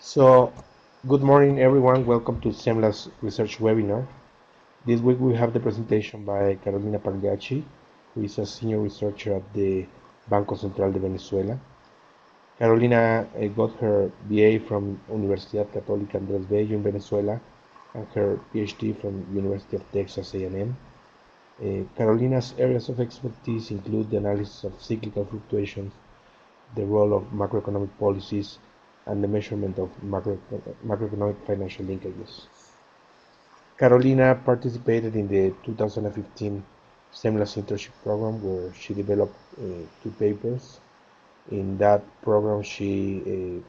So, good morning everyone, welcome to SEMLA's research webinar. This week we have the presentation by Carolina Pagliacci, who is a senior researcher at the Banco Central de Venezuela. Carolina got her BA from Universidad Católica Andrés Bello in Venezuela and her PhD from University of Texas A&M. Carolina's areas of expertise include the analysis of cyclical fluctuations, the role of macroeconomic policies, and the measurement of macroeconomic financial linkages. Carolina participated in the 2015 SEMLA's internship program, where she developed 2 papers. In that program, she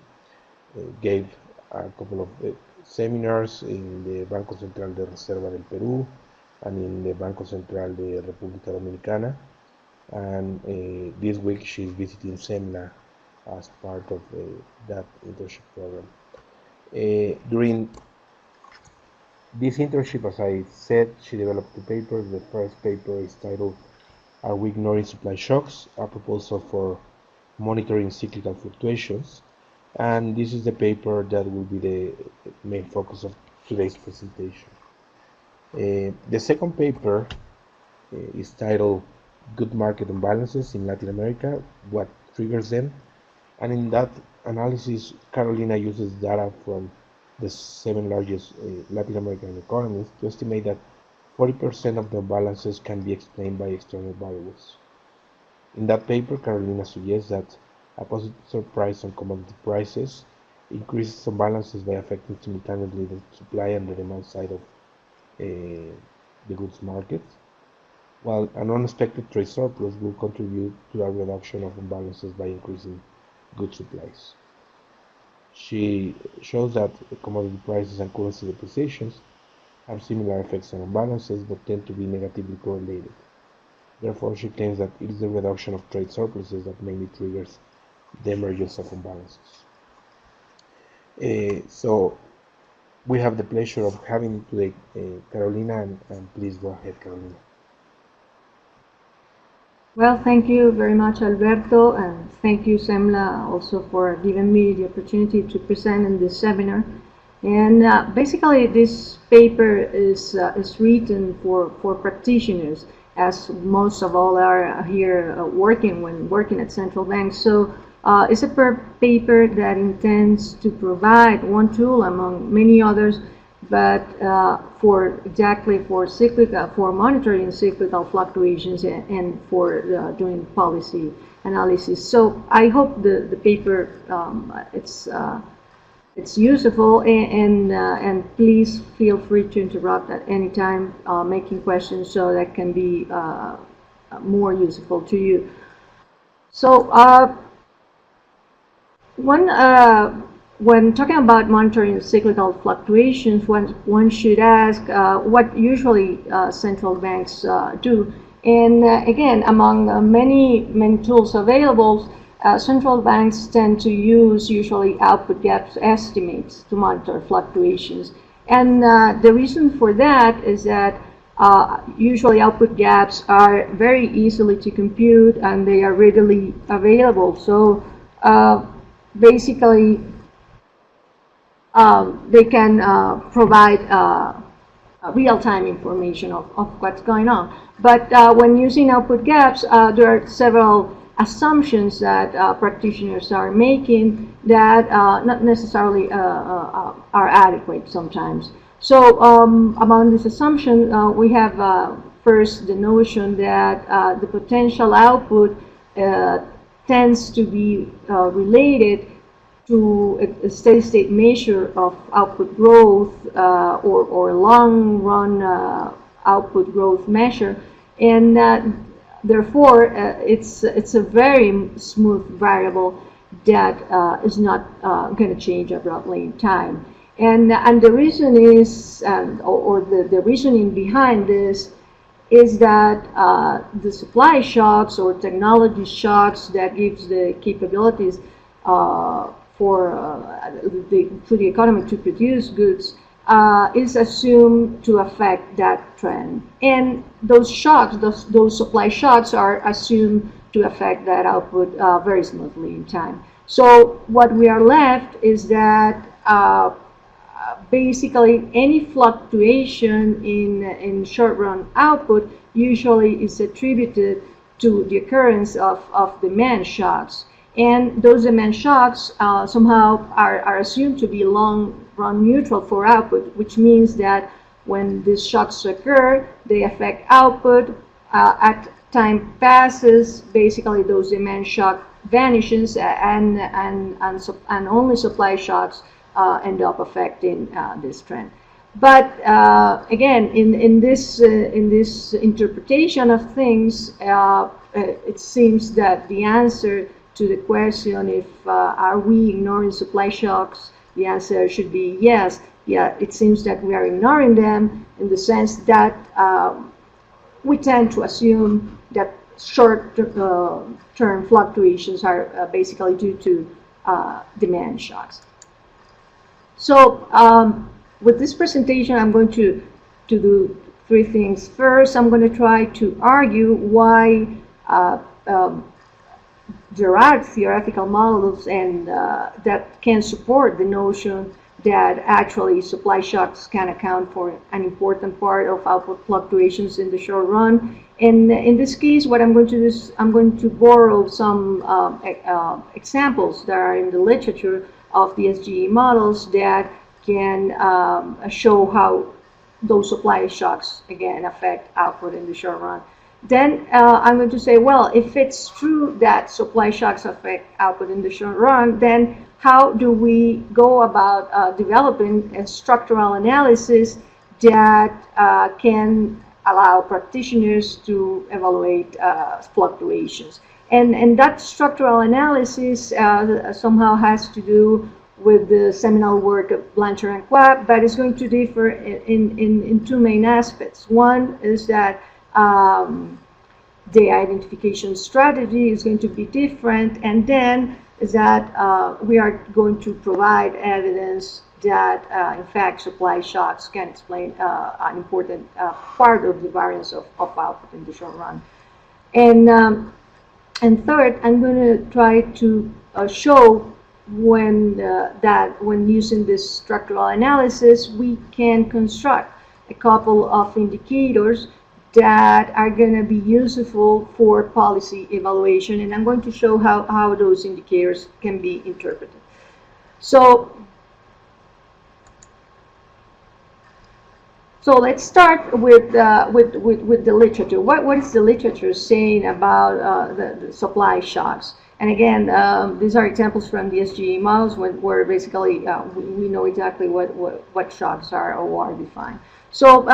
gave a couple of seminars in the Banco Central de Reserva del Perú and in the Banco Central de República Dominicana. And this week she's visiting SEMLA as part of that internship program. During this internship, as I said, she developed 2 papers. The first paper is titled "Are We Ignoring Supply Shocks? A Proposal for Monitoring Cyclical Fluctuations." And this is the paper that will be the main focus of today's presentation. The second paper is titled "Good Market Imbalances in Latin America, What Triggers Them?" And in that analysis, Carolina uses data from the 7 largest Latin American economies to estimate that 40% of the imbalances can be explained by external variables. In that paper, Carolina suggests that a positive surprise on commodity prices increases imbalances by affecting simultaneously the supply and the demand side of the goods market, while an unexpected trade surplus will contribute to a reduction of imbalances by increasing good supplies. She shows that commodity prices and currency depreciations have similar effects on imbalances but tend to be negatively correlated. Therefore, she claims that it is the reduction of trade surpluses that mainly triggers the emergence of imbalances. So we have the pleasure of having today Carolina, and please go ahead, Carolina. Well, thank you very much, Alberto, and thank you, SEMLA, also for giving me the opportunity to present in this seminar. And basically, this paper is written for practitioners, as most of all are here working at central banks. So it's a paper that intends to provide one tool among many others, but for monitoring cyclical fluctuations and for doing policy analysis. So I hope the paper it's useful, and please feel free to interrupt at any time, making questions so that can be more useful to you. So when talking about monitoring cyclical fluctuations, one should ask what usually central banks do. And again, among many tools available, central banks tend to use usually output gaps estimates to monitor fluctuations. And the reason for that is that usually output gaps are very easily to compute and they are readily available. So basically, they can provide real-time information of what's going on. But when using output gaps, there are several assumptions that practitioners are making that not necessarily are adequate sometimes. So among this assumption, we have first the notion that the potential output tends to be related to a steady-state measure of output growth or long-run output growth measure, and therefore it's a very smooth variable that is not going to change abruptly in time. And the reason is, or the reasoning behind this is that the supply shocks or technology shocks that gives the capabilities to the economy to produce goods is assumed to affect that trend. And those shocks, those supply shocks are assumed to affect that output very smoothly in time. So what we are left is that basically any fluctuation in short-run output usually is attributed to the occurrence of demand shocks. And those demand shocks somehow are assumed to be long-run neutral for output, which means that when these shocks occur, they affect output. As time passes, basically those demand shock vanishes, and only supply shocks end up affecting this trend. But again, in this interpretation of things, it seems that the answer to the question if are we ignoring supply shocks, the answer should be yes. Yeah, it seems that we are ignoring them in the sense that we tend to assume that short-term fluctuations are basically due to demand shocks. So with this presentation, I'm going to do three things. First, I'm going to try to argue why there are theoretical models and that can support the notion that actually supply shocks can account for an important part of output fluctuations in the short run. And in this case, what I'm going to do is I'm going to borrow some examples that are in the literature of the SGE models that can show how those supply shocks, again, affect output in the short run. Then I'm going to say, well, if it's true that supply shocks affect output in the short run, then how do we go about developing a structural analysis that can allow practitioners to evaluate fluctuations? And that structural analysis somehow has to do with the seminal work of Blanchard-Quah, but it's going to differ in two main aspects. One is that the identification strategy is going to be different, and then is that we are going to provide evidence that, in fact, supply shocks can explain an important part of the variance of output in the short run. And third, I'm going to try to show when using this structural analysis, we can construct a couple of indicators that are going to be useful for policy evaluation, and I'm going to show how those indicators can be interpreted. So let's start with the literature. What is the literature saying about the supply shocks? And again, these are examples from the SGE models where basically we know exactly what shocks are or are defined. So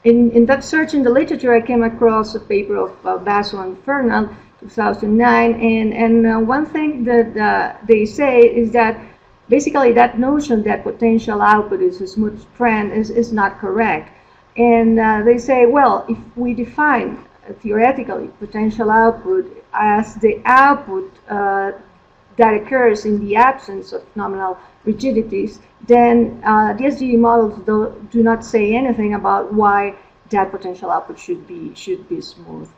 in that search in the literature, I came across a paper of Basso and Fernald, 2009, and one thing that they say is that basically that notion that potential output is a smooth trend is not correct. And they say, well, if we define theoretically potential output as the output that occurs in the absence of nominal rigidities, then the SGE models do not say anything about why that potential output should be smooth.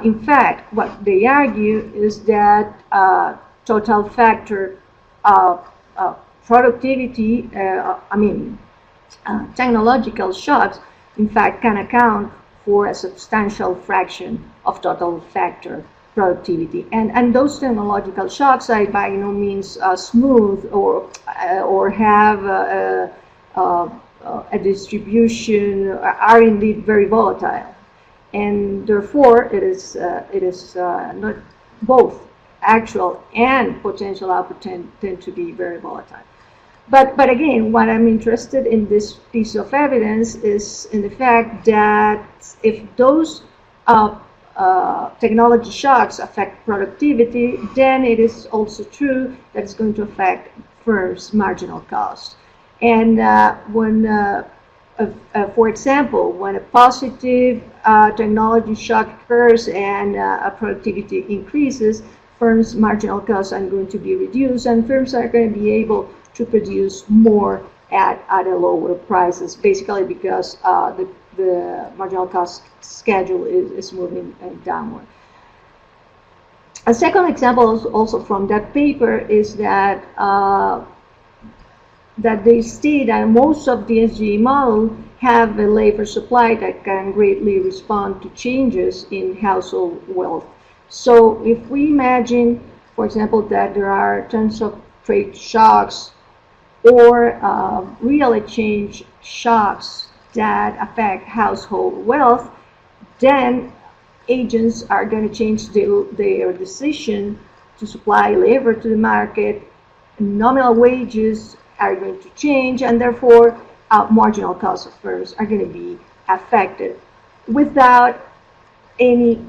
In fact, what they argue is that total factor productivity, technological shocks, in fact, can account for a substantial fraction of total factor productivity. And those technological shocks are by no means smooth or have a distribution, are indeed very volatile. And therefore, it is not both actual and potential output tend to be very volatile. But again, what I'm interested in this piece of evidence is in the fact that if those technology shocks affect productivity, then it is also true that it's going to affect firms' marginal cost. And for example, when a positive technology shock occurs and productivity increases, firms' marginal costs are going to be reduced, and firms are going to be able to produce more at a lower prices, basically because the marginal cost schedule is moving downward. A second example also from that paper is that that they state that most of the SGA model have a labor supply that can greatly respond to changes in household wealth. So if we imagine, for example, that there are tons of trade shocks or real exchange shocks that affect household wealth, then agents are going to change their decision to supply labor to the market. Nominal wages are going to change, and therefore marginal costs of firms are going to be affected without any,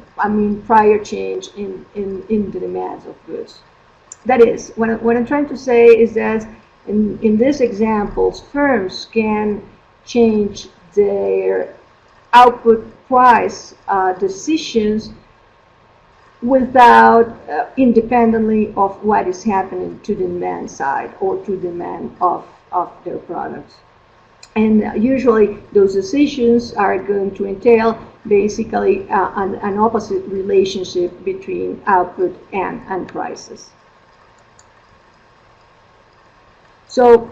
prior change in the demands of goods. That is, what I'm trying to say is that in these examples, firms can change their output price decisions without independently of what is happening to the demand side or to demand of their products. And usually those decisions are going to entail basically an opposite relationship between output and prices. So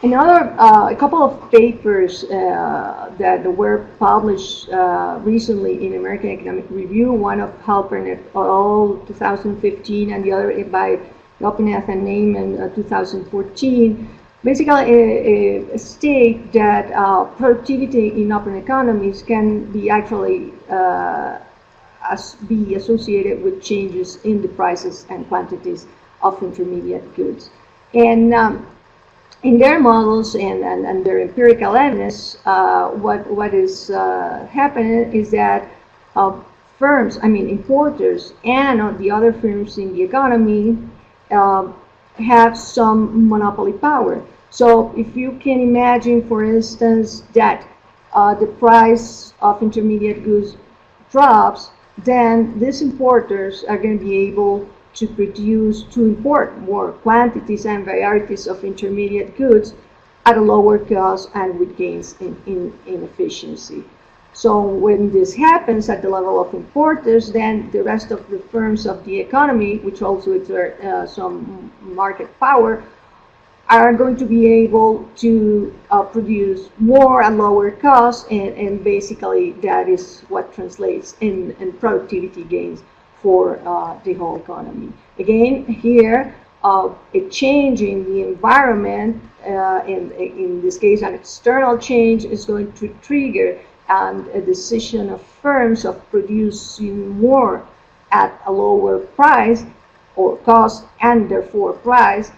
a couple of papers that were published recently in American Economic Review, one of Halpern et al. 2015 and the other by Lopineth and Neyman 2014, basically state that productivity in open economies can be actually be associated with changes in the prices and quantities of intermediate goods. And in their models and their empirical evidence, what is happening is that firms, importers and the other firms in the economy have some monopoly power. So if you can imagine, for instance, that the price of intermediate goods drops, then these importers are going to be able to import more quantities and varieties of intermediate goods at a lower cost and with gains in efficiency. So when this happens at the level of importers, then the rest of the firms of the economy, which also exert some market power, are going to be able to produce more at lower cost, and basically that is what translates in productivity gains for the whole economy. Again, here, a change in the environment, in this case an external change, is going to trigger a decision of firms of producing more at a lower price or cost, and therefore price,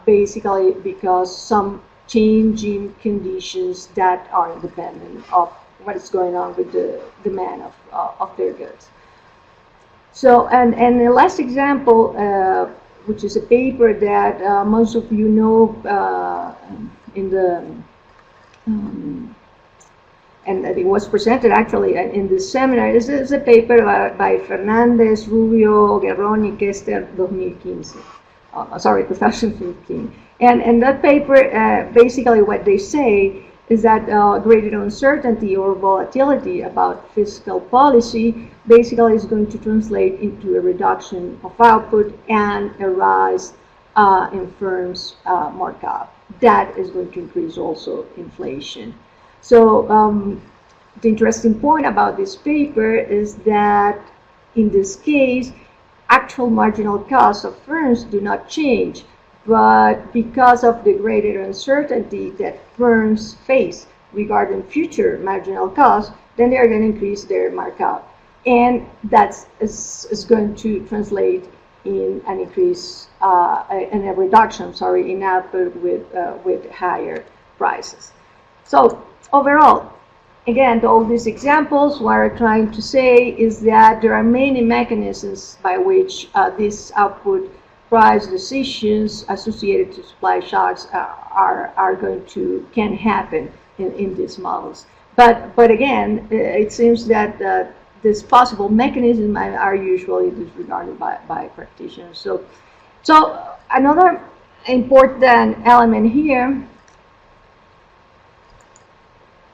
basically because some changing conditions that are independent of what is going on with the demand of their goods. So, and the last example, which is a paper that most of you know in the and it was presented actually in this seminar. This is a paper by Fernández, Rubio, Guerrón y Kester, 2015. 2015. And that paper, basically what they say is that greater uncertainty or volatility about fiscal policy basically is going to translate into a reduction of output and a rise in firms' markup. That is going to increase also inflation. So the interesting point about this paper is that in this case, actual marginal costs of firms do not change, but because of the greater uncertainty that firms face regarding future marginal costs, then they are going to increase their markup. And that is going to translate in an increase, in a reduction, in output with higher prices. So overall, again, all these examples, what I'm trying to say is that there are many mechanisms by which these output price decisions associated to supply shocks can happen in these models. But again, it seems that these possible mechanisms are usually disregarded by practitioners. So another important element here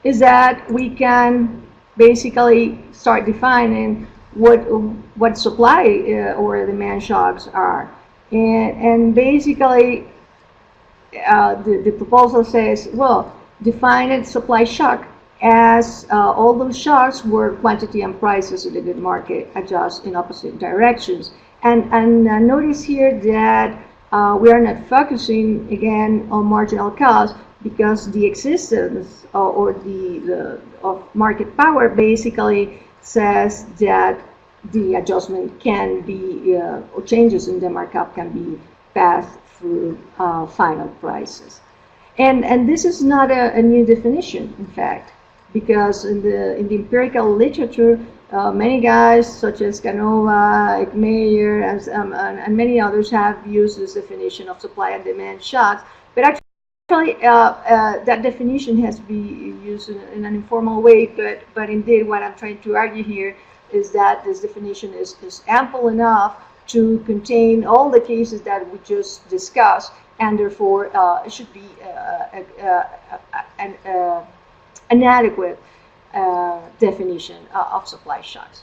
is that we can basically start defining what supply or demand shocks are. And basically, the proposal says, well, define a supply shock as all those shocks where quantity and prices of the good market adjust in opposite directions. And notice here that we are not focusing again on marginal cost, because the existence or the of market power basically says that the adjustment can be, or changes in the markup can be passed through final prices. And this is not a new definition, in fact, because in the empirical literature, many guys such as Canova, Eckmeyer, and many others have used this definition of supply and demand shocks. But actually, that definition has to be used in an informal way. But indeed, what I'm trying to argue here is that this definition is ample enough to contain all the cases that we just discussed, and therefore it should be an adequate definition of supply shocks.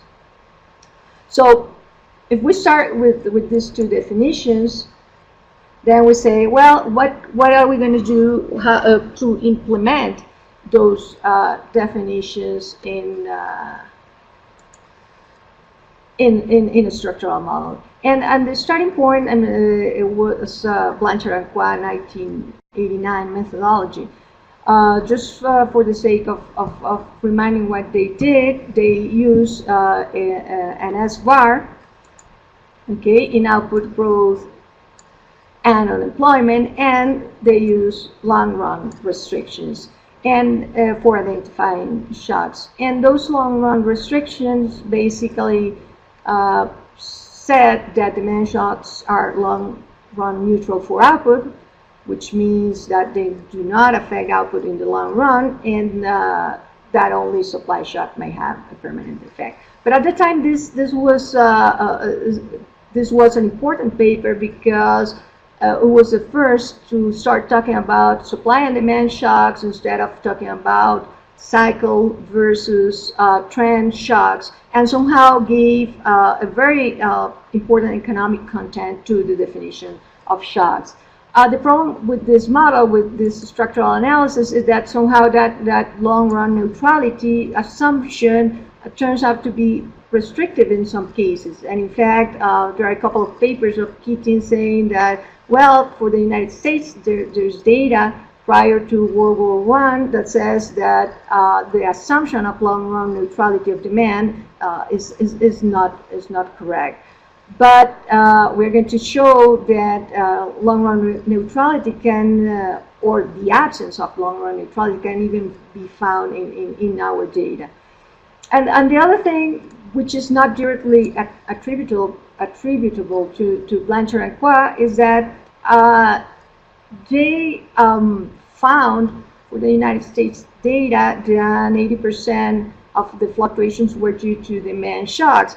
So if we start with these two definitions, then we say, well, what are we going to do to implement those definitions in a structural model? And the starting point, it was Blanchard-Quah 1989 methodology. Just for the sake of reminding what they did, they used an SVAR, okay, in output growth and unemployment, and they use long-run restrictions and for identifying shocks. And those long-run restrictions basically said that demand shocks are long-run neutral for output, which means that they do not affect output in the long run, and that only supply shock may have a permanent effect. But at the time, this was an important paper, because it was the first to start talking about supply and demand shocks instead of talking about cycle versus trend shocks, and somehow gave a very important economic content to the definition of shocks. The problem with this model, with this structural analysis, is that somehow that long-run neutrality assumption turns out to be restrictive in some cases. And in fact, there are a couple of papers of Keating saying that, well, for the United States, there's data prior to World War I that says that the assumption of long-run neutrality of demand is not correct. But we're going to show that long-run neutrality can, or the absence of long-run neutrality can even be found in our data. And the other thing, which is not directly attributable to Blanchard-Quah, is that they found for the United States data that 80% of the fluctuations were due to demand shocks.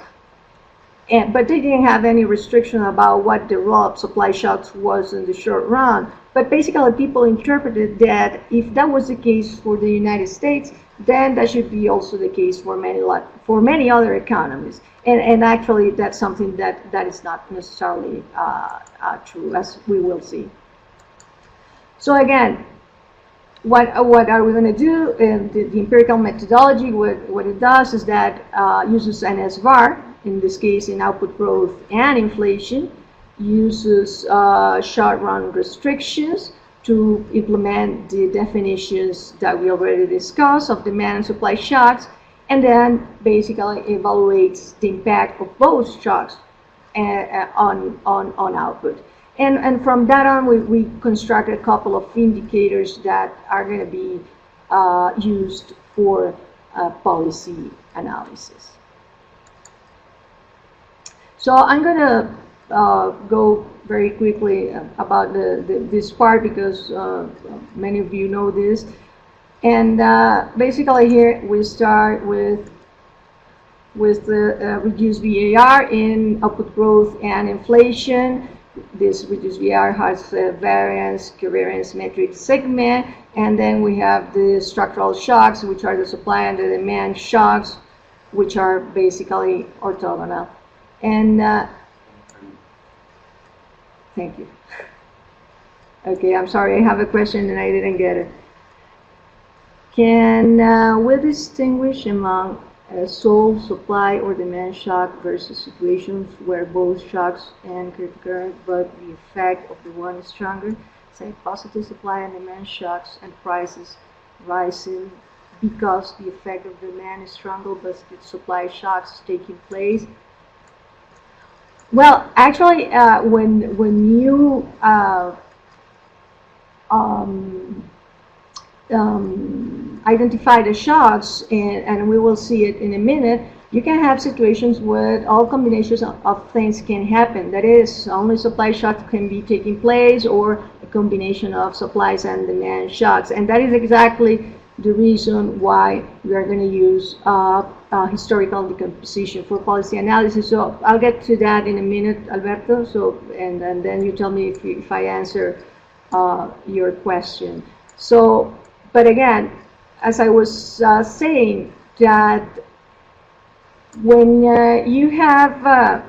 But they didn't have any restriction about what the role of supply shocks was in the short run. But basically, people interpreted that if that was the case for the United States, then that should be also the case for many other economies. And actually, that's something that is not necessarily true, as we will see. So again, what are we going to do? The empirical methodology, what it does is that uses an SVAR, in this case in output growth and inflation, uses short-run restrictions to implement the definitions that we already discussed of demand and supply shocks, and then basically evaluates the impact of both shocks on output. And from that on, we construct a couple of indicators that are going to be used for policy analysis. So I'm going to go very quickly about this part, because many of you know this. And basically here we start with the reduced VAR in output growth and inflation. This reduced VAR has a variance, covariance metric sigma, and then we have the structural shocks, which are the supply and the demand shocks, which are basically orthogonal. And thank you. Okay, I'm sorry, I have a question and I didn't get it. Can we distinguish among sole supply or demand shock versus situations where both shocks and current, but the effect of the one is stronger? Say positive supply and demand shocks and prices rising because the effect of demand is stronger, but the supply shocks taking place. Well, actually, when you identify the shocks, and we will see it in a minute, you can have situations where all combinations of things can happen. That is, only supply shocks can be taking place, or a combination of supplies and demand shocks. And that is exactly the reason why we are going to use historical decomposition for policy analysis. So I'll get to that in a minute, Alberto. So and then you tell me if I answer your question. So, but again, as I was saying, that when you have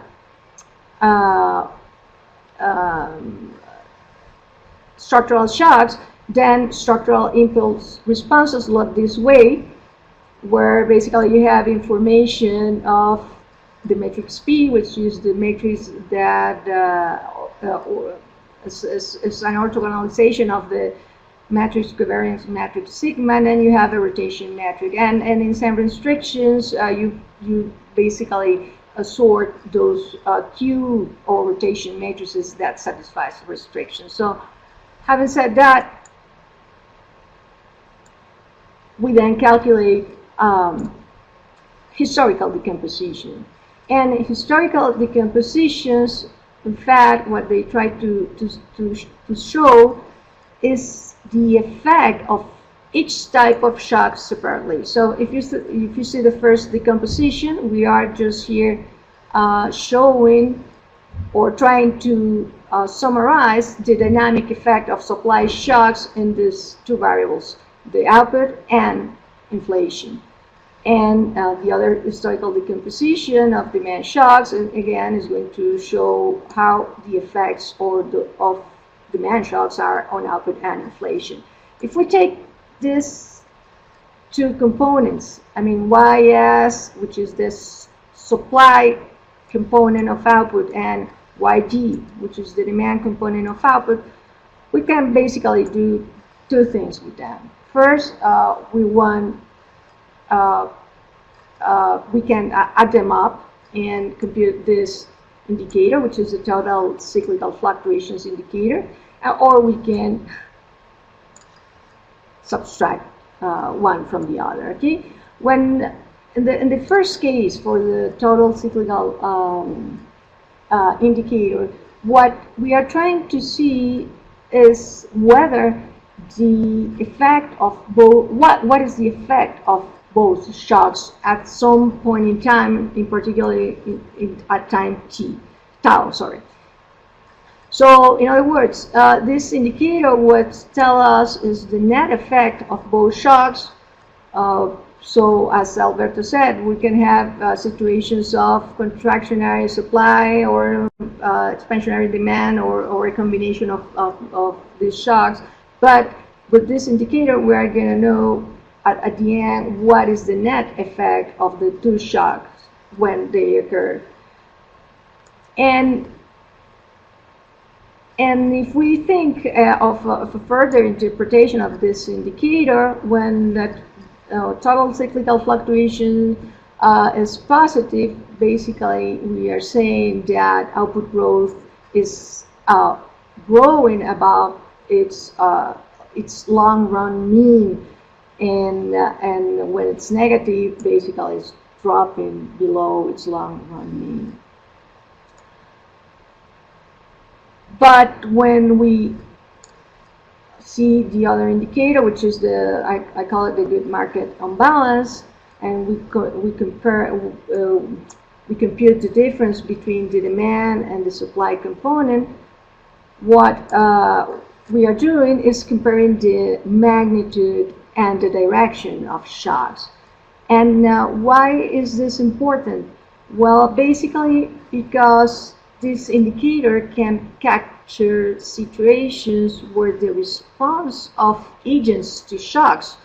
structural shocks, then structural impulse responses look this way, where basically you have information of the matrix P, which is the matrix that is an orthogonalization of the matrix covariance matrix sigma, and then you have a rotation metric. And in some restrictions, you basically sort those Q or rotation matrices that satisfies the restriction. So having said that, we then calculate historical decomposition. And historical decompositions, in fact, what they try to show is the effect of each type of shock separately. So if you see the first decomposition, we are just here showing or trying to summarize the dynamic effect of supply shocks in these two variables, the output and inflation. And the other historical decomposition of demand shocks, and again, is going to show how the effects of demand shocks are on output and inflation. If we take these two components, I mean YS, which is this supply component of output, and YD, which is the demand component of output, we can basically do two things with them. First, we can add them up and compute this indicator, which is the total cyclical fluctuations indicator, or we can subtract one from the other. Okay, when in the first case for the total cyclical indicator, what we are trying to see is whether the effect of both, what is the effect of both shocks at some point in time, in particular at time tau. So in other words, this indicator would tell us is the net effect of both shocks. So as Alberto said, we can have situations of contractionary supply or expansionary demand, or a combination of these shocks. But with this indicator, we are going to know at the end what is the net effect of the two shocks when they occur. And if we think of a further interpretation of this indicator, when that total cyclical fluctuation is positive, basically we are saying that output growth is growing above its long-run mean, and when it's negative, basically it's dropping below its long-run mean. But when we see the other indicator, which is I call it the good market imbalance, and we compute the difference between the demand and the supply component, what we are doing is comparing the magnitude and the direction of shocks. And why is this important? Well, basically because this indicator can capture situations where the response of agents to shocks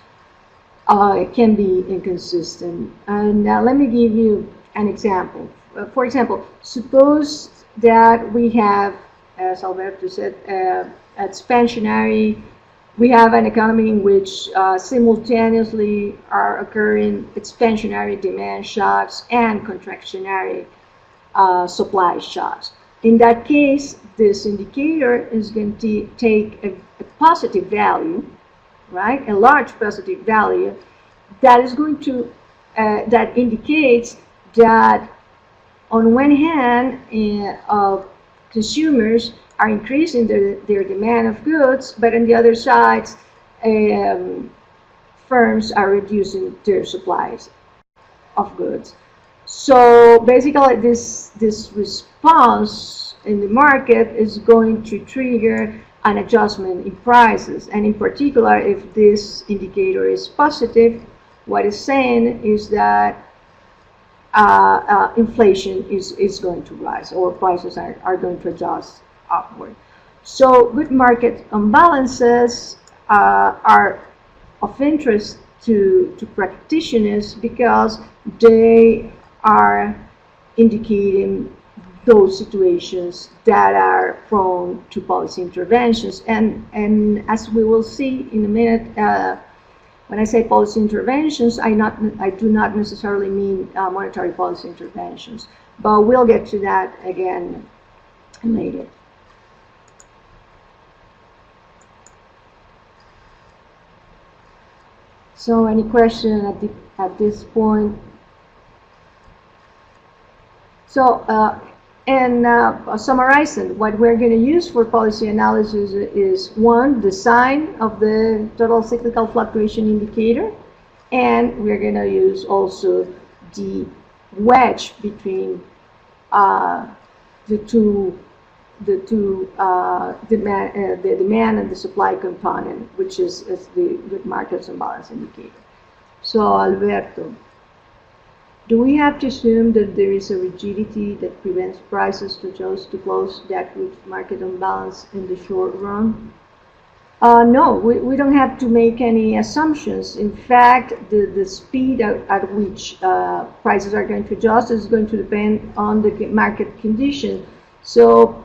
can be inconsistent. And let me give you an example. For example, suppose that we have, as Alberto said, expansionary. We have an economy in which simultaneously are occurring expansionary demand shocks and contractionary supply shocks. In that case, this indicator is going to take a positive value, right? A large positive value that is going to that indicates that on one hand, consumers are increasing their demand of goods, but on the other side, firms are reducing their supplies of goods. So basically, this response in the market is going to trigger an adjustment in prices, and in particular, if this indicator is positive, what it's saying is that inflation is going to rise, or prices are going to adjust upward. So good market imbalances are of interest to practitioners because they are indicating those situations that are prone to policy interventions. And as we will see in a minute, when I say policy interventions, I do not necessarily mean monetary policy interventions, but we'll get to that again later. So any question at this point? So, summarizing, what we're going to use for policy analysis is, one, the sign of the total cyclical fluctuation indicator, and we're going to use also the wedge between the demand and the supply component, which is the good markets imbalance indicator. So, Alberto, do we have to assume that there is a rigidity that prevents prices to close that good market imbalance in the short run? No, we don't have to make any assumptions. In fact, the speed at which prices are going to adjust is going to depend on the market condition. So,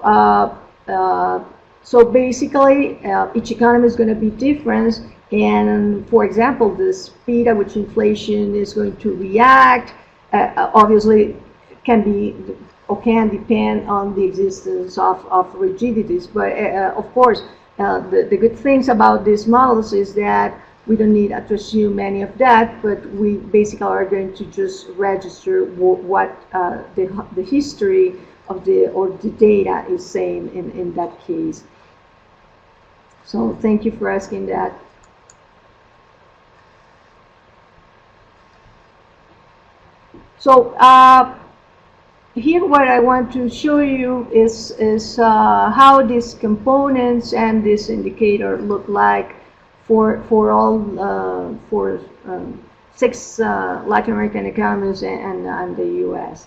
so basically, each economy is going to be different. And for example, the speed at which inflation is going to react obviously can depend on the existence of rigidities. But of course, the good things about these models is that we don't need to assume any of that, but we basically are going to just register what the history of the data is saying in that case. So thank you for asking that. So here what I want to show you is how these components and this indicator look like for all for 6 Latin American economies and the U.S.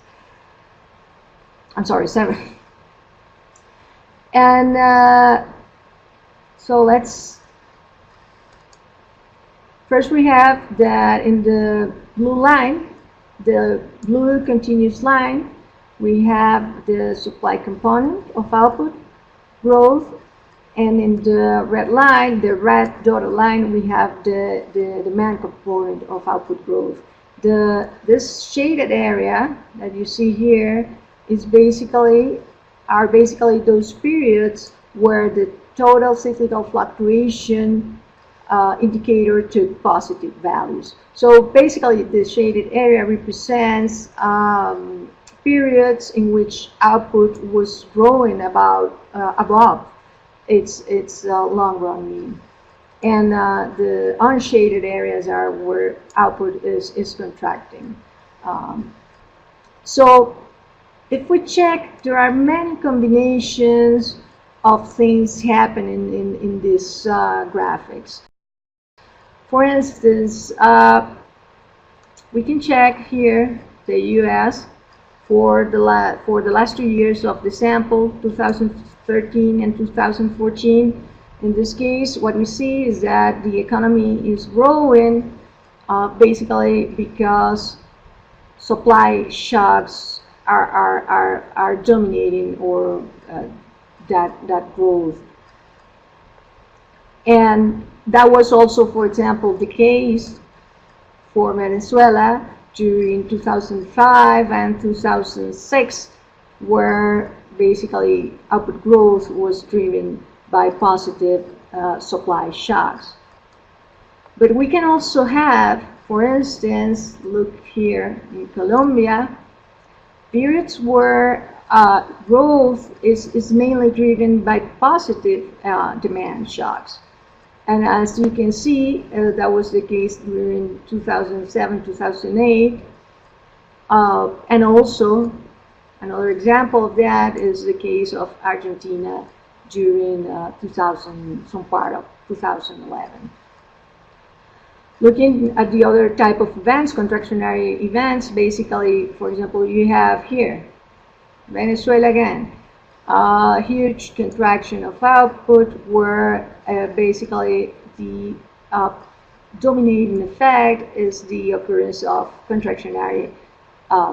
I'm sorry, 7. And so first we have that in the blue line, the blue continuous line, we have the supply component of output growth, and in the red line, the red dotted line, we have the demand component of output growth. This shaded area that you see here is basically those periods where the total cyclical fluctuation indicator took positive values. So basically, the shaded area represents periods in which output was growing above its long-run mean, and the unshaded areas are where output is contracting. So if we check, there are many combinations of things happening in these graphics. For instance, we can check here the US for the last 2 years of the sample, 2013 and 2014. In this case, what we see is that the economy is growing basically because supply shocks are dominating or that growth. And that was also, for example, the case for Venezuela during 2005 and 2006, where basically output growth was driven by positive supply shocks. But we can also have, for instance, look here in Colombia, periods where growth is mainly driven by positive demand shocks. And as you can see, that was the case during 2007, 2008. And also, another example of that is the case of Argentina during some part of 2011. Looking at the other type of events, contractionary events, basically, for example, you have here, Venezuela again, huge contraction of output where basically the dominating effect is the occurrence of contractionary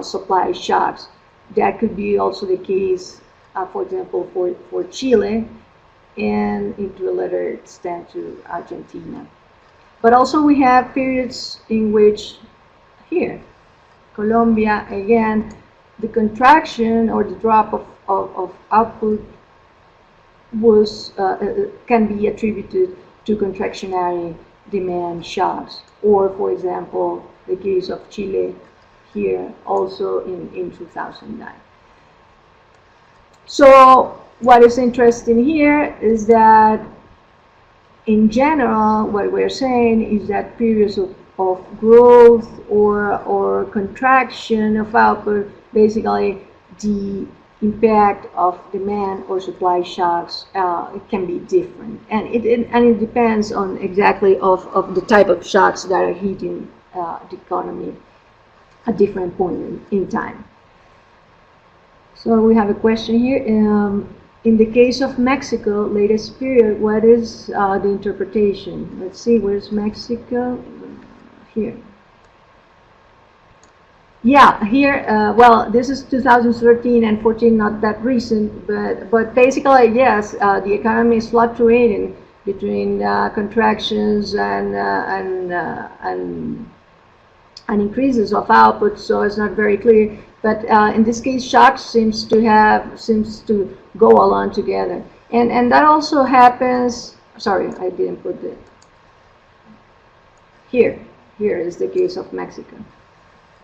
supply shocks. That could be also the case, for example, for Chile and to a lesser extent to Argentina. But also we have periods in which here, Colombia, again, the contraction or the drop of output was can be attributed to contractionary demand shocks, or for example the case of Chile here also in 2009. So what is interesting here is that in general what we're saying is that periods of growth or contraction of output, basically the impact of demand or supply shocks it can be different, and it depends on exactly of the type of shocks that are hitting the economy at different point in time. So we have a question here. In the case of Mexico, latest period, what is the interpretation? Let's see, where's Mexico? Here. Yeah, here, well, this is 2013 and 14, not that recent, but basically, yes, the economy is fluctuating between contractions and increases of output, so it's not very clear. But in this case, shocks seems to go along together, and that also happens. Sorry, I didn't put it here. Here is the case of Mexico.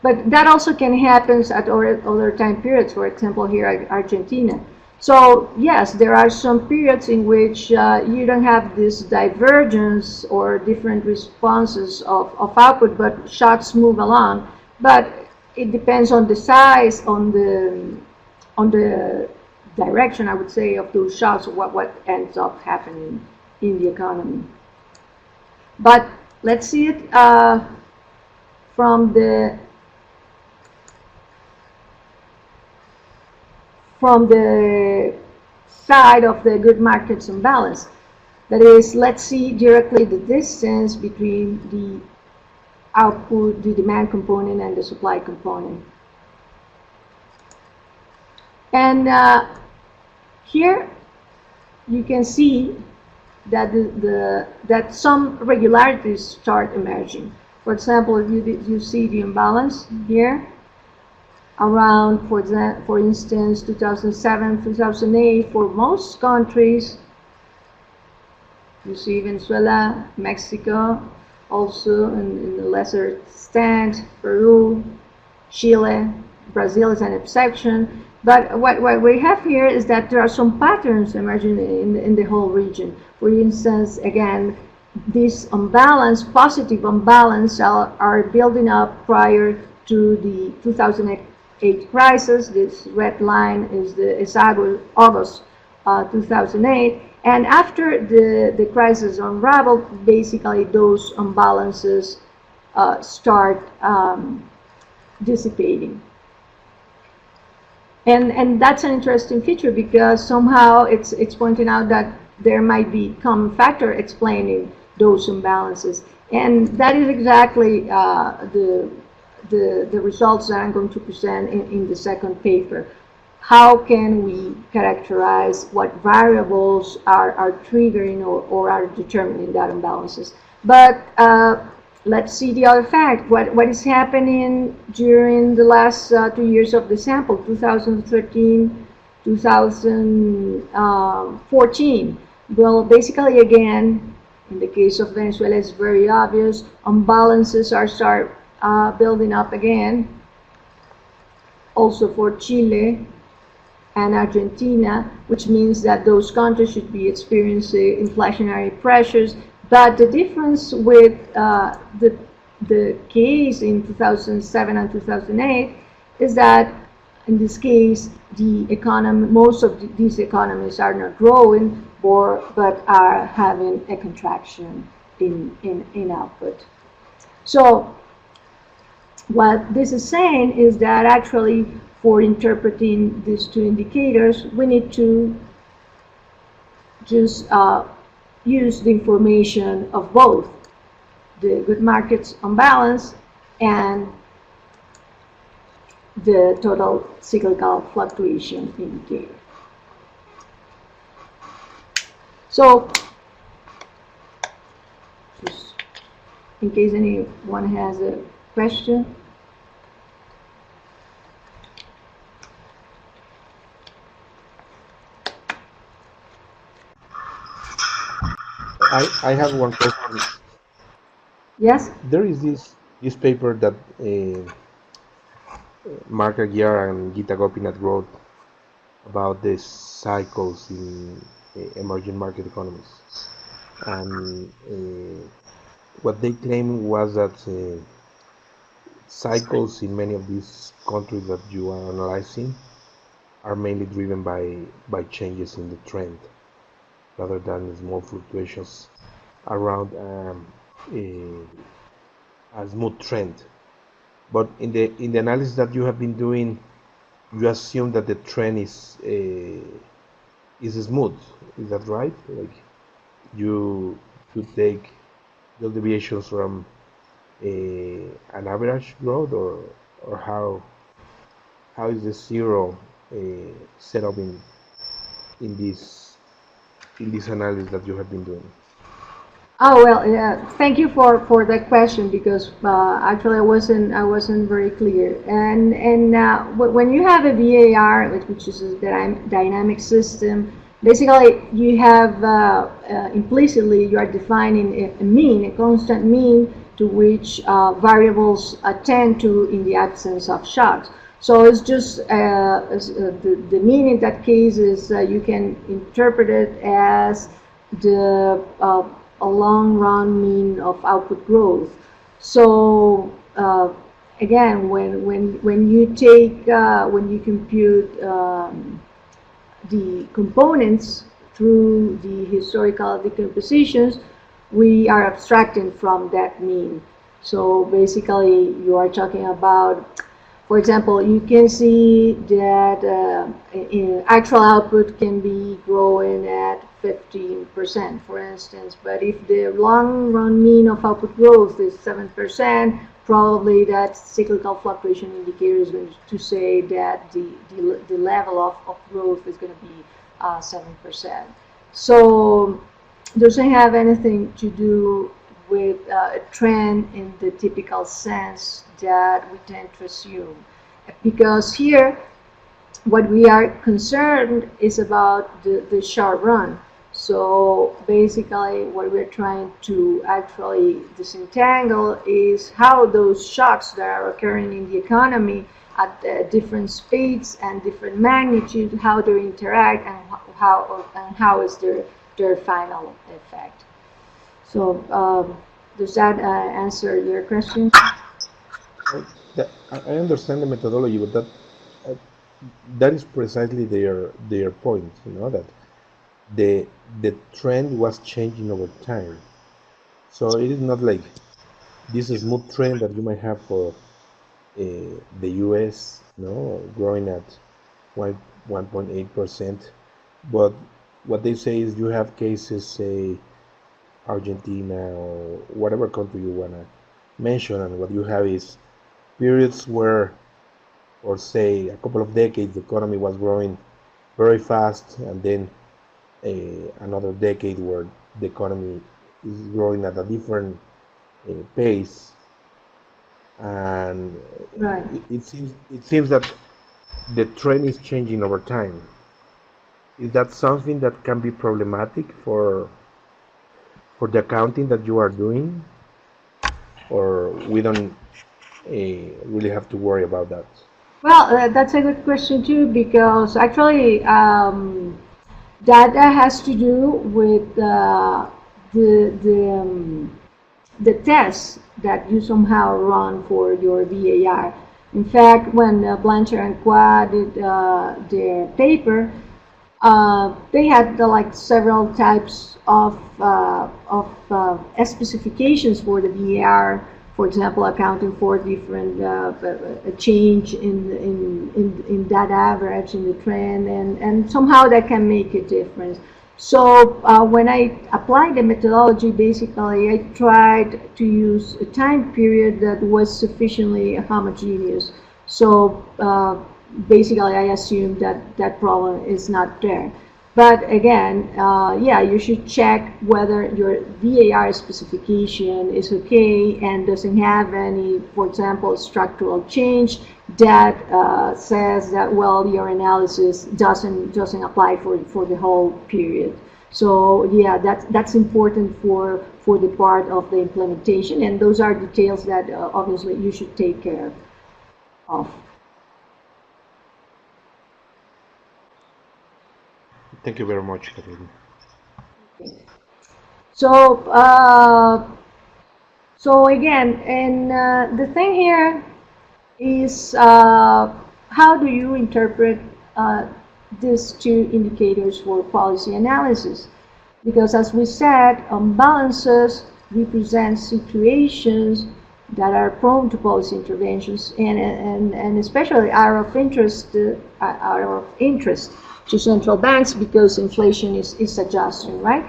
But that also can happen at other time periods, for example, here Argentina. So yes, there are some periods in which you don't have this divergence or different responses of output, but shocks move along. But it depends on the size, on the direction, I would say, of those shocks, what ends up happening in the economy. But let's see it from the side of the good markets imbalance. That is, let's see directly the distance between the output, the demand component, and the supply component. And here you can see that that some regularities start emerging. For example, if you see the imbalance here around, for instance, 2007, 2008, for most countries. You see Venezuela, Mexico, also in a lesser extent, Peru, Chile, Brazil is an exception. But what we have here is that there are some patterns emerging in the whole region. For instance, again, this imbalance, positive imbalance, are building up prior to the 2008 crisis. This red line is August 2008. And after the crisis unraveled, basically those imbalances start dissipating. And that's an interesting feature because somehow it's pointing out that there might be common factor explaining those imbalances, and that is exactly the results that I'm going to present in the second paper. How can we characterize what variables are triggering or are determining that imbalances? But let's see the other fact. What is happening during the last 2 years of the sample, 2013, 2014? Well, basically, again, in the case of Venezuela, it's very obvious. Imbalances are start building up again. Also for Chile and Argentina, which means that those countries should be experiencing inflationary pressures. But the difference with the case in 2007 and 2008 is that in this case, the economy, most of these economies are not growing, but are having a contraction in output. So what this is saying is that actually for interpreting these two indicators, we need to just use the information of both the good markets imbalance and the total cyclical fluctuation indicator. So, just in case anyone has a question. I have one question. Yes? There is this paper that Mark Aguiar and Gita Gopinath wrote about the cycles in emerging market economies. And what they claimed was that cycles in many of these countries that you are analyzing are mainly driven by changes in the trend rather than small fluctuations around a smooth trend. But in the analysis that you have been doing, you assume that the trend is smooth. Is that right? Like you take the deviations from an average growth, or how is the zero set up in this analysis that you have been doing? Oh well, yeah. Thank you for that question because actually I wasn't very clear. And when you have a VAR, which is a dynamic system, basically you have implicitly you are defining a mean, a constant mean to which variables attend to in the absence of shocks. So it's just the mean in that case is you can interpret it as the a long run mean of output growth. So again, when you take when you compute the components through the historical decompositions, we are abstracting from that mean. So basically, you are talking about, for example, you can see that actual output can be growing at 15%, for instance. But if the long-run mean of output growth is 7%, probably that cyclical fluctuation indicator is going to say that the level of growth is going to be 7%. So it doesn't have anything to do with a trend in the typical sense that we tend to assume. Because here, what we are concerned is about the short run. So basically, what we're trying to actually disentangle is how those shocks that are occurring in the economy at different speeds and different magnitude, how they interact and how is their final effect. So does that answer your question? I understand the methodology, but that is precisely their point. You know that the trend was changing over time. So it is not like this smooth trend that you might have for the U.S. growing at 1.8%. But what they say is you have cases, say Argentina or whatever country you wanna mention, and what you have is periods where, or say a couple of decades, the economy was growing very fast, and then another decade where the economy is growing at a different pace, and Right. it seems that the trend is changing over time. Is that something that can be problematic for the accounting that you are doing, or we don't really have to worry about that? Well, that's a good question too, because actually data has to do with the the um, the tests that you somehow run for your VAR. In fact, when Blanchard-Quah did their paper, they had like several types of specifications for the VAR. For example, accounting for different a change in that average in the trend, and somehow that can make a difference. So when I applied the methodology, basically I tried to use a time period that was sufficiently homogeneous. So basically I assume that that problem is not there. But again, yeah, you should check whether your VAR specification is okay and doesn't have any, for example, structural change that says that, well, your analysis doesn't apply for the whole period. So yeah, that's important for the part of the implementation, and those are details that obviously you should take care of. Thank you very much, Catherine. So, so again, and the thing here is how do you interpret these two indicators for policy analysis? Because as we said, imbalances represent situations that are prone to policy interventions, and especially are of interest to central banks because inflation is adjusting, right?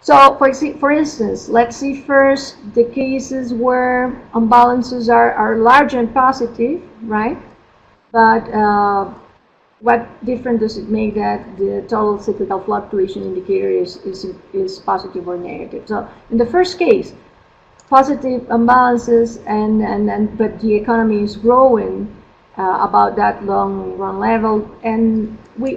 So, for instance, let's see first the cases where imbalances are large and positive, right? But what difference does it make that the total cyclical fluctuation indicator is positive or negative? So, in the first case, positive imbalances, but the economy is growing about that long run level, and we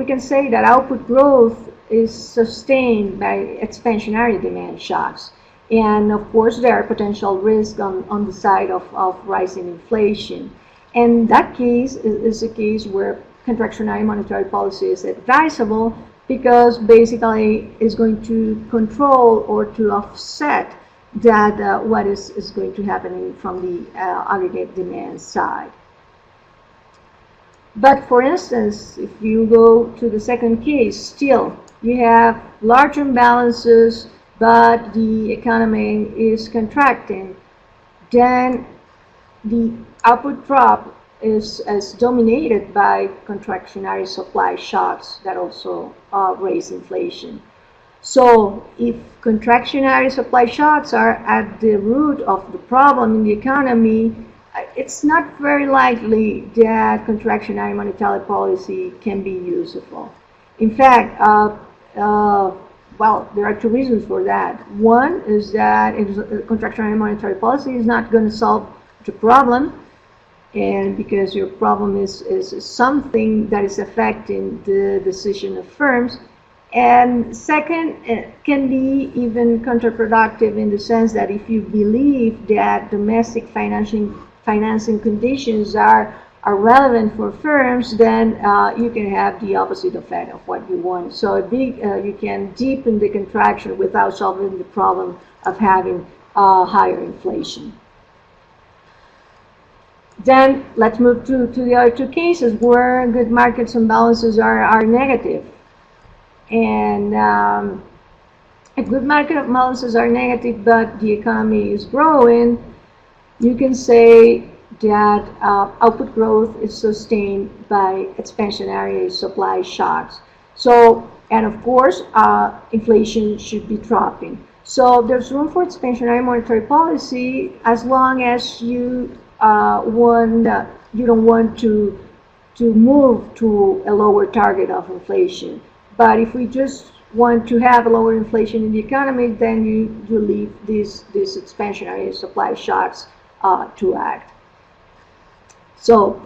can say that output growth is sustained by expansionary demand shocks. And of course, there are potential risks on the side of rising inflation. And that case is a case where contractionary monetary policy is advisable because basically it's going to control or to offset that what is going to happen from the aggregate demand side. But for instance, if you go to the second case, still you have large imbalances, but the economy is contracting, then the output drop is dominated by contractionary supply shocks that also raise inflation. So if contractionary supply shocks are at the root of the problem in the economy, it's not very likely that contractionary monetary policy can be useful. In fact, well, there are two reasons for that. One is that contractionary monetary policy is not going to solve the problem, and because your problem is something that is affecting the decision of firms. And second, it can be even counterproductive in the sense that if you believe that domestic financing conditions are relevant for firms, then you can have the opposite effect of what you want. So you can deepen the contraction without solving the problem of having higher inflation. Then let's move to the other two cases where good markets imbalances are negative. And if good market imbalances are negative but the economy is growing, you can say that output growth is sustained by expansionary supply shocks. So, and of course, inflation should be dropping. So there's room for expansionary monetary policy as long as you you don't want to move to a lower target of inflation. But if we just want to have a lower inflation in the economy, then you leave these expansionary supply shocks to act. So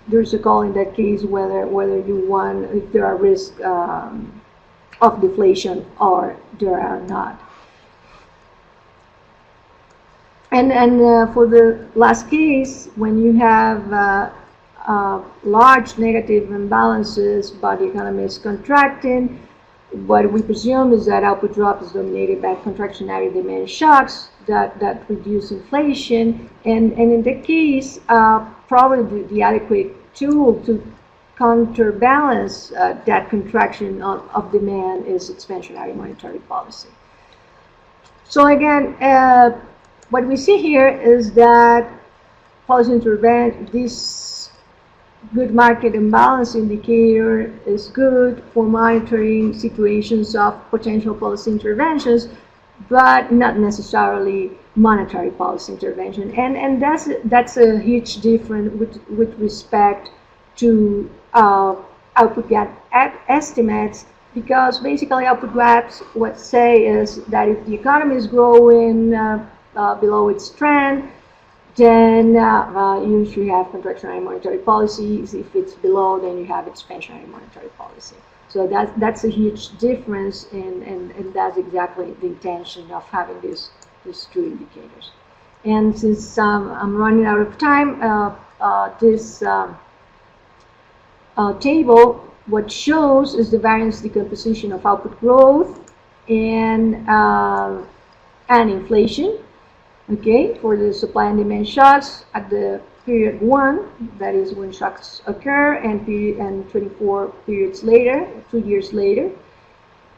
there's a call in that case whether you want, if there are risks of deflation or there are not. And for the last case, when you have large negative imbalances, but the economy is contracting, what we presume is that output drop is dominated by contractionary demand shocks that reduce inflation. And in that case, probably the adequate tool to counterbalance that contraction of demand is expansionary monetary policy. So again, what we see here is that policy intervention, this good market imbalance indicator is good for monitoring situations of potential policy interventions, but not necessarily monetary policy intervention. And that's a huge difference with respect to output gap estimates, because basically output gaps, what say is that if the economy is growing below its trend, then you should have contractionary monetary policies. If it's below, then you have expansionary monetary policy. So that's a huge difference, and that's exactly the intention of having these two indicators. And since I'm running out of time, this table, what shows is the variance decomposition of output growth and inflation. Okay, for the supply and demand shocks at the period 1, that is when shocks occur, and 24 periods later, 2 years later.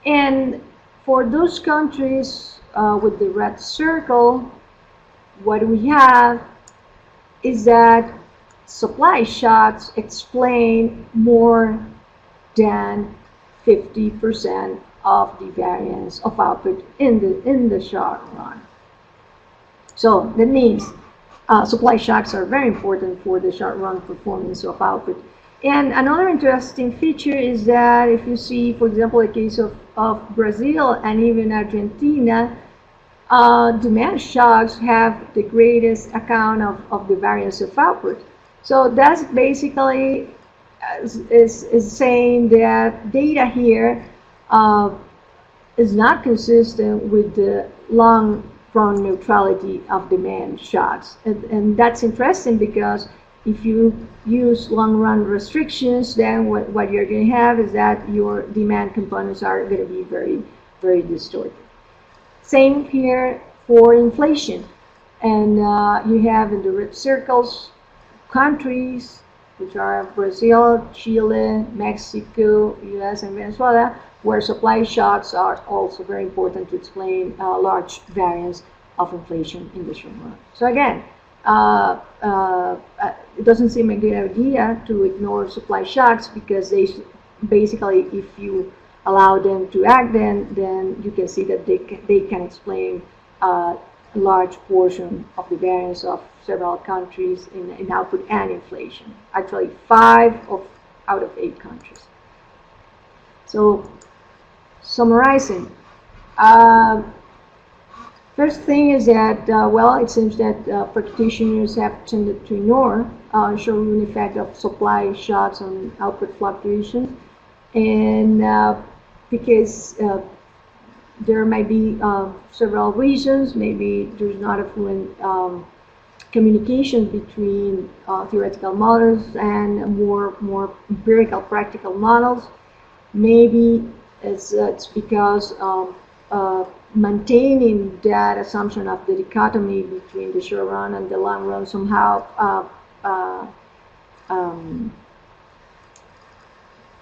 And for those countries with the red circle, what we have is that supply shocks explain more than 50% of the variance of output in the short run. So that means supply shocks are very important for the short-run performance of output. And another interesting feature is that if you see, for example, a case of Brazil and even Argentina, demand shocks have the greatest account of the variance of output. So that's basically is saying that data here is not consistent with the long-run neutrality of demand shocks. And that's interesting, because if you use long-run restrictions, then what you're going to have is that your demand components are going to be very, very distorted. Same here for inflation. And you have in the red circles countries, which are Brazil, Chile, Mexico, US, and Venezuela, where supply shocks are also very important to explain large variance of inflation in the short run. So again, it doesn't seem a good idea to ignore supply shocks, because they basically, if you allow them to act, then you can see that they can explain a large portion of the variance of several countries in output and inflation. Actually, 5 out of 8 countries. So, summarizing, first thing is that, well, it seems that practitioners have tended to ignore short-run effect of supply shocks on output fluctuations, and because there might be several reasons. Maybe there's not a fluent communication between theoretical models and more empirical practical models. Maybe it's because maintaining that assumption of the dichotomy between the short run and the long run somehow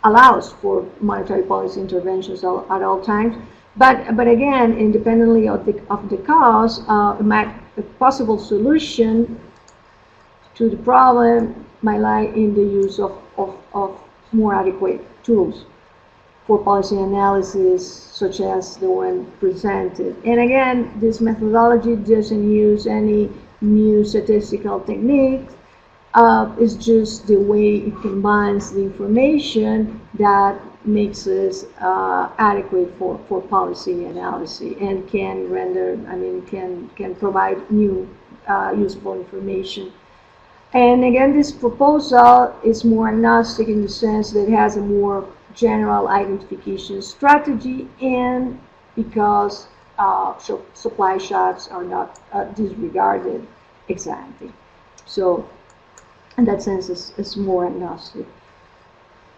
allows for monetary policy interventions at all times. But again, independently of the cause, a possible solution to the problem might lie in the use of more adequate tools for policy analysis, such as the one presented. And again, this methodology doesn't use any new statistical techniques. It's just the way it combines the information that makes us adequate for policy analysis and can render, can provide new useful information. And again, this proposal is more agnostic in the sense that it has a more general identification strategy, and because supply shocks are not disregarded exactly. So in that sense, it's more agnostic.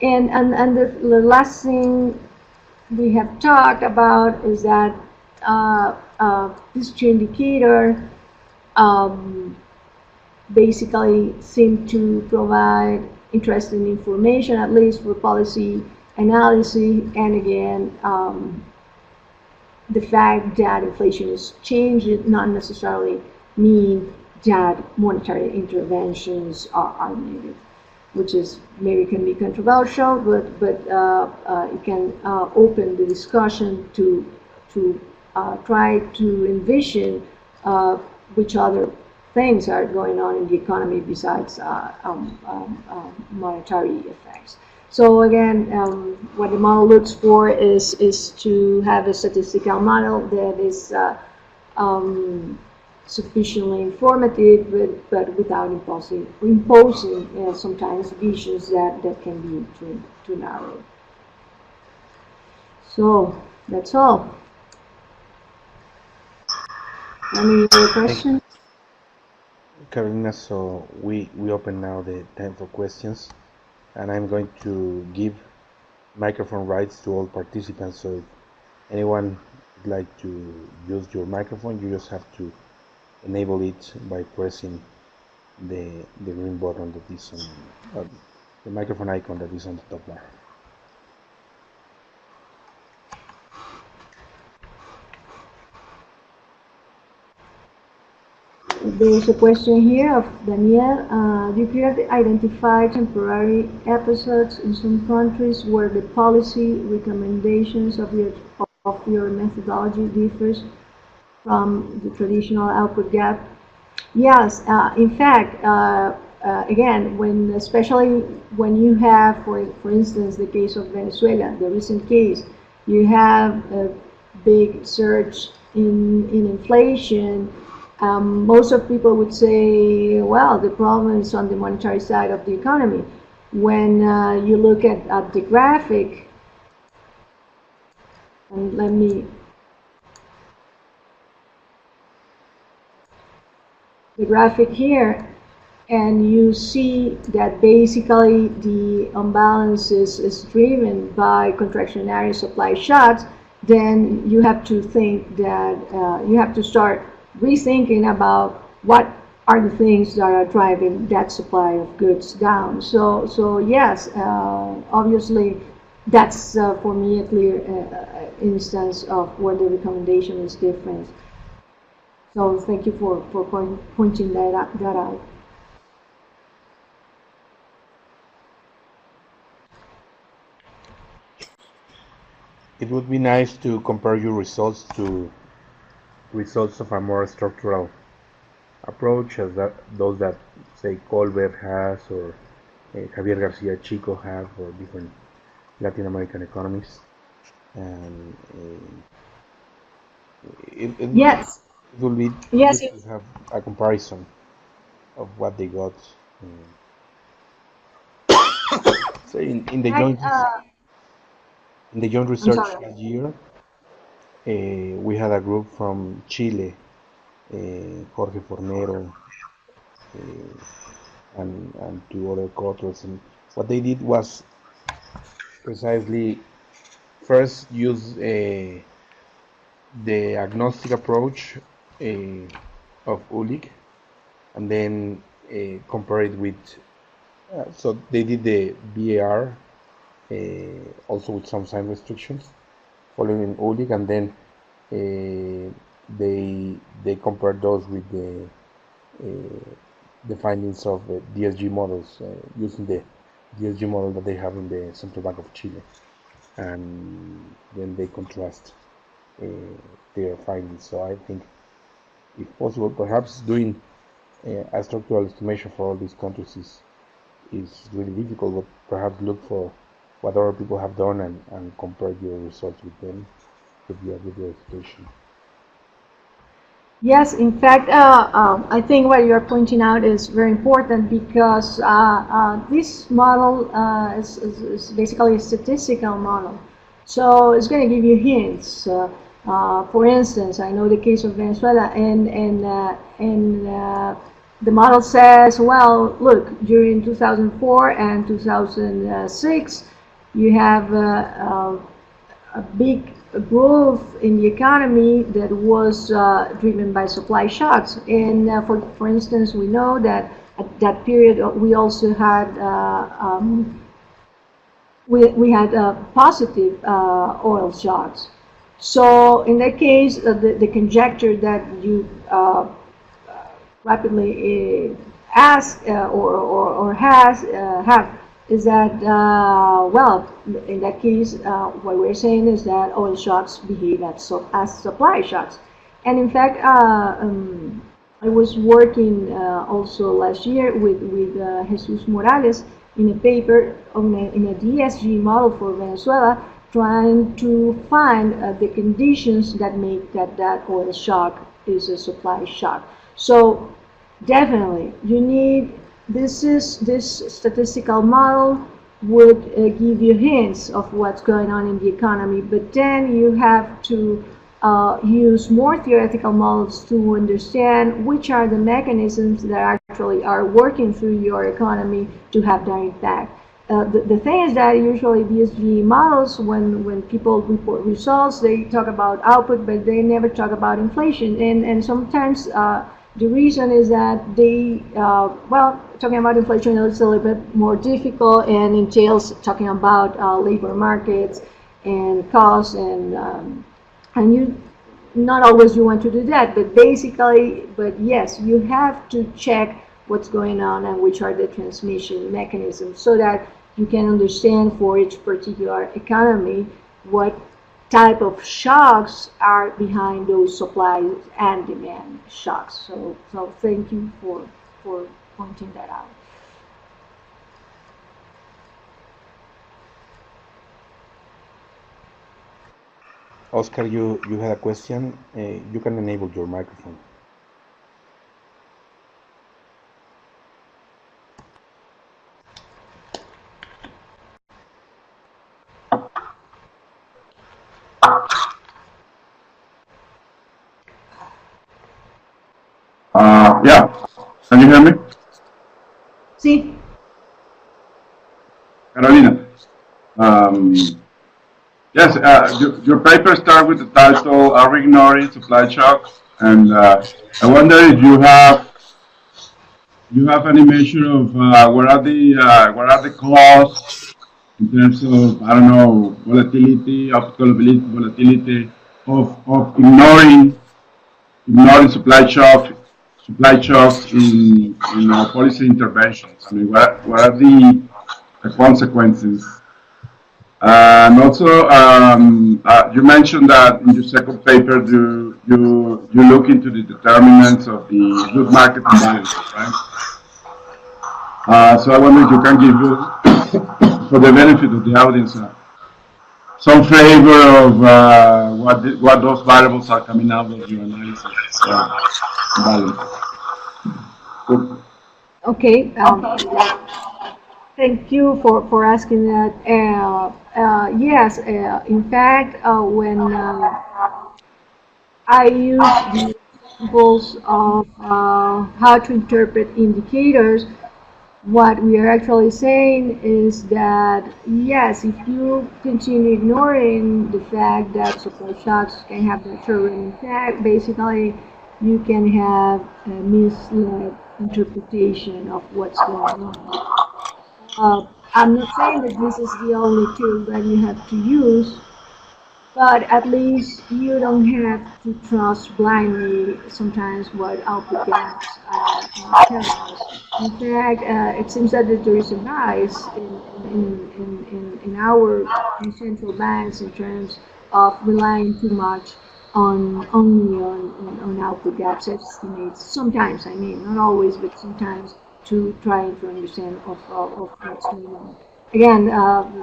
And the last thing we have talked about is that this two indicator basically seem to provide interesting information, at least for policy analysis. And again, the fact that inflation is changing not necessarily mean that monetary interventions are needed, which is maybe can be controversial, but it can open the discussion to try to envision which other things are going on in the economy besides monetary effects. So again, what the model looks for is to have a statistical model that is sufficiently informative, but without imposing sometimes visions that can be too narrow. So that's all. Any other questions? Carolina, so we open now the time for questions, and I'm going to give microphone rights to all participants. So if anyone would like to use your microphone, you just have to enable it by pressing the green button that is on the microphone icon that is on the top bar. There's a question here of Daniel. Do you clearly identify temporary episodes in some countries where the policy recommendations of your methodology differs from the traditional output gap? Yes, in fact, again, especially when you have, for instance, the case of Venezuela, the recent case, you have a big surge in inflation. Most of people would say, well, the problem is on the monetary side of the economy. When you look at the graphic, and let me, the graphic here, and you see that basically the imbalance is driven by contractionary supply shocks, then you have to think that you have to start rethinking about what are the things that are driving that supply of goods down. So yes, obviously that's for me a clear instance of where the recommendation is different. So thank you for pointing that out. It would be nice to compare your results to results of a more structural approach, as those that say Colbert has, or Javier Garcia Chico have, or different Latin American economists. And yes, it will be yes, good to have a comparison of what they got. So in the joint research last year, we had a group from Chile, Jorge Fornero, and two other co-authors, and what they did was precisely first use the agnostic approach of Ulick, and then compare it with, so they did the VAR also with some sign restrictions following Ulick, and then they compared those with the the findings of the DSG models using the DSG model that they have in the Central Bank of Chile, and then they contrast their findings. So I think, if possible, perhaps doing a structural estimation for all these countries is really difficult, but perhaps look for what other people have done and compare your results with them to be a good verification. Yes, in fact, I think what you're pointing out is very important because this model is basically a statistical model. So it's going to give you hints. For instance, I know the case of Venezuela, and the model says, well, look, during 2004 and 2006, you have a big growth in the economy that was driven by supply shocks. And for instance, we know that at that period we also had we had positive oil shocks. So in that case, the conjecture that you rapidly ask or have is that, well, in that case, what we're saying is that oil shocks behave as supply shocks. And in fact, I was working also last year with Jesus Morales in a paper in a DSG model for Venezuela, trying to find the conditions that make that oil shock is a supply shock. So definitely, you need this statistical model would give you hints of what's going on in the economy, but then you have to use more theoretical models to understand which are the mechanisms that actually are working through your economy to have that impact. The thing is that usually DSG models, when people report results, they talk about output, but they never talk about inflation. And sometimes the reason is that they, well, talking about inflation is a little bit more difficult and entails talking about labor markets and costs, and you not always you want to do that, but basically, but yes, you have to check what's going on and which are the transmission mechanisms so that you can understand for each particular economy what type of shocks are behind those supply and demand shocks. So thank you for pointing that out. Oscar, you had a question. You can enable your microphone. Yeah, can you hear me? Sí. Carolina. Yes, your paper starts with the title, Are We Ignoring Supply Shocks? And I wonder if you have any measure of what are the costs in terms of, I don't know, volatility, optical volatility of ignoring supply shocks in policy interventions. I mean, what are the consequences? And also, you mentioned that in your second paper, you look into the determinants of the good market imbalances, right? So I wonder if you can give, for the benefit of the audience, some flavor of what those variables are coming out of your analysis. Okay. Thank you for asking that. Yes, in fact, when I use the examples of how to interpret indicators, what we are actually saying is that, yes, if you continue ignoring the fact that supply shocks can have the turbulent effect, basically you can have a misled interpretation of what's going on. I'm not saying that this is the only tool that you have to use, but at least you don't have to trust blindly sometimes what output gaps tell us. In fact, it seems that there is a rise in our central banks in terms of relying too much on only on output gaps estimates. Sometimes, I mean, not always, but sometimes to trying to understand of what's going on. Again,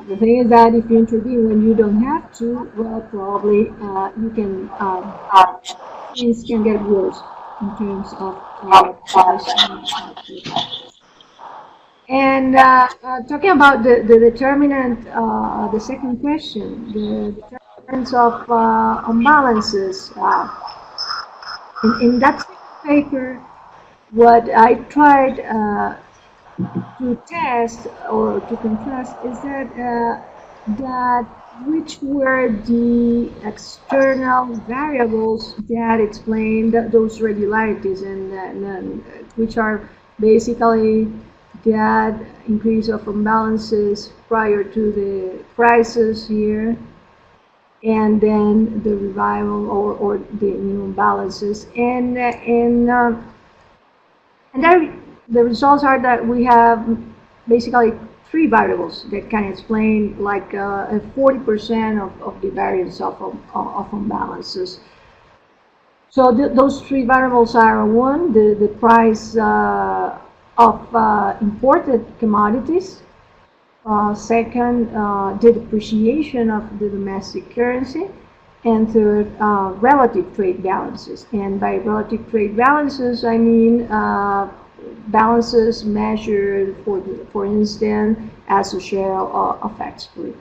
the thing is that if you intervene when you don't have to, well, probably you can things can get worse in terms of pricing output. And talking about the determinant, the second question, the determinants of imbalances. In that paper, what I tried to test or to contrast is that which were the external variables that explain those regularities and which are basically that increase of imbalances prior to the crisis here, and then the revival or the new imbalances, and there, the results are that we have basically three variables that can explain like 40% of the variance of imbalances. So those three variables are: one, the price of imported commodities; second, the depreciation of the domestic currency; and third, relative trade balances. And by relative trade balances, I mean balances measured, for instance, as a share of export.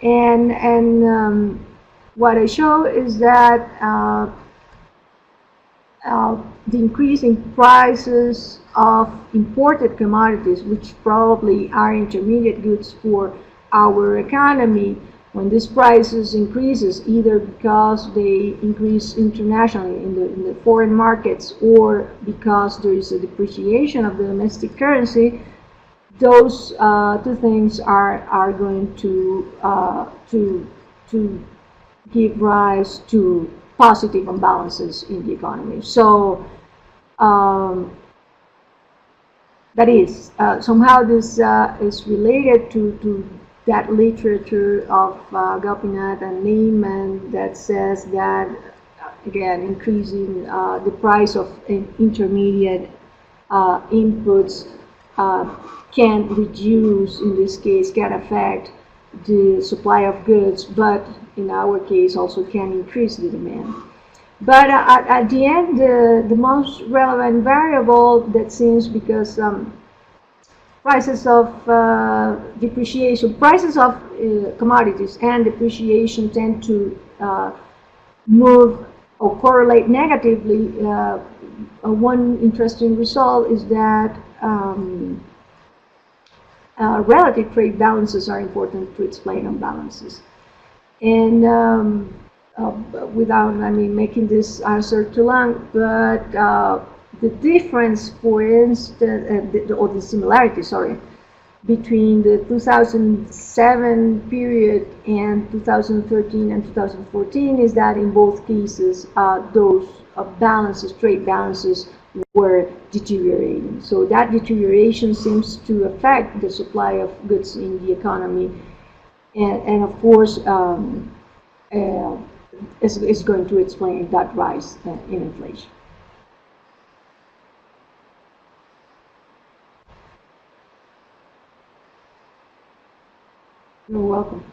And what I show is that the increase in prices of imported commodities, which probably are intermediate goods for our economy, when these prices increases, either because they increase internationally in the foreign markets or because there is a depreciation of the domestic currency, those two things are going to give rise to positive imbalances in the economy. So that is somehow this is related to that literature of Gopinath and Neyman that says that, again, increasing the price of intermediate inputs can reduce, in this case, can affect the supply of goods, but in our case also can increase the demand. But at the end, the most relevant variable that seems, because prices of depreciation, prices of commodities and depreciation tend to move or correlate negatively. One interesting result is that relative trade balances are important to explain imbalances. And without, I mean, making this answer too long, but the difference, for instance, or the similarity, sorry, between the 2007 period and 2013 and 2014 is that in both cases, those balances, trade balances, were deteriorating. So that deterioration seems to affect the supply of goods in the economy, and of course, is going to explain that rise in inflation. You're welcome.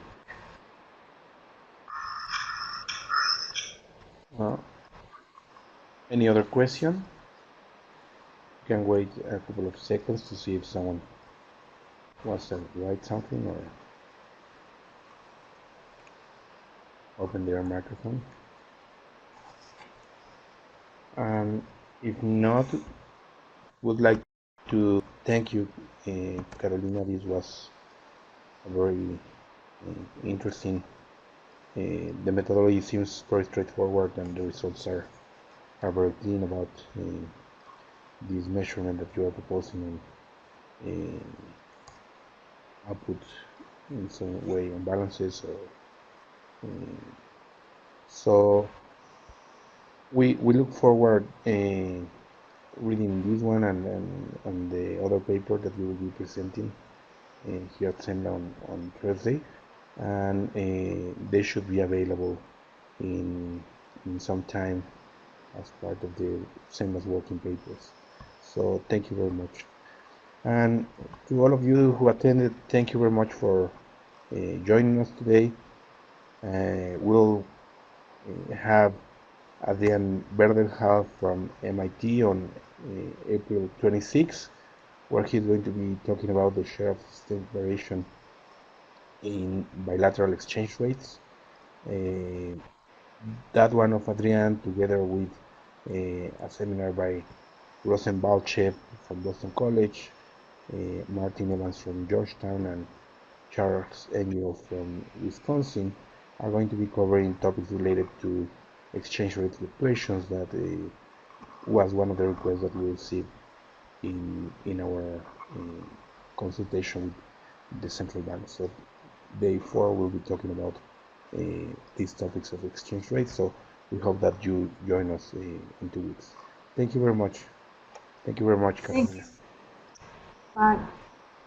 Any other question? You can wait a couple of seconds to see if someone wants to write something or open their microphone. And if not, would like to thank you, Carolina. This was a very interesting. The methodology seems very straightforward, and the results are very clean about this measurement that you are proposing on output in some way on balances. So we look forward reading this one and the other paper that we will be presenting here at SEMLA on Thursday, and they should be available in some time as part of the SEMLA's working papers. So thank you very much. And to all of you who attended, thank you very much for joining us today. We'll have Adrian Verderhaal from MIT on April 26, where he's going to be talking about the share of systemic variation in bilateral exchange rates. That one of Adrian, together with a seminar by Rosenwaldchef from Boston College, Martin Evans from Georgetown, and Charles Engel from Wisconsin, are going to be covering topics related to exchange rate fluctuations. That was one of the requests that we received in our consultation with the central bank. So day 4 we'll be talking about these topics of exchange rates. So we hope that you join us in 2 weeks. Thank you very much. Thank you very much, Carolina. Bye.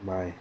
Bye.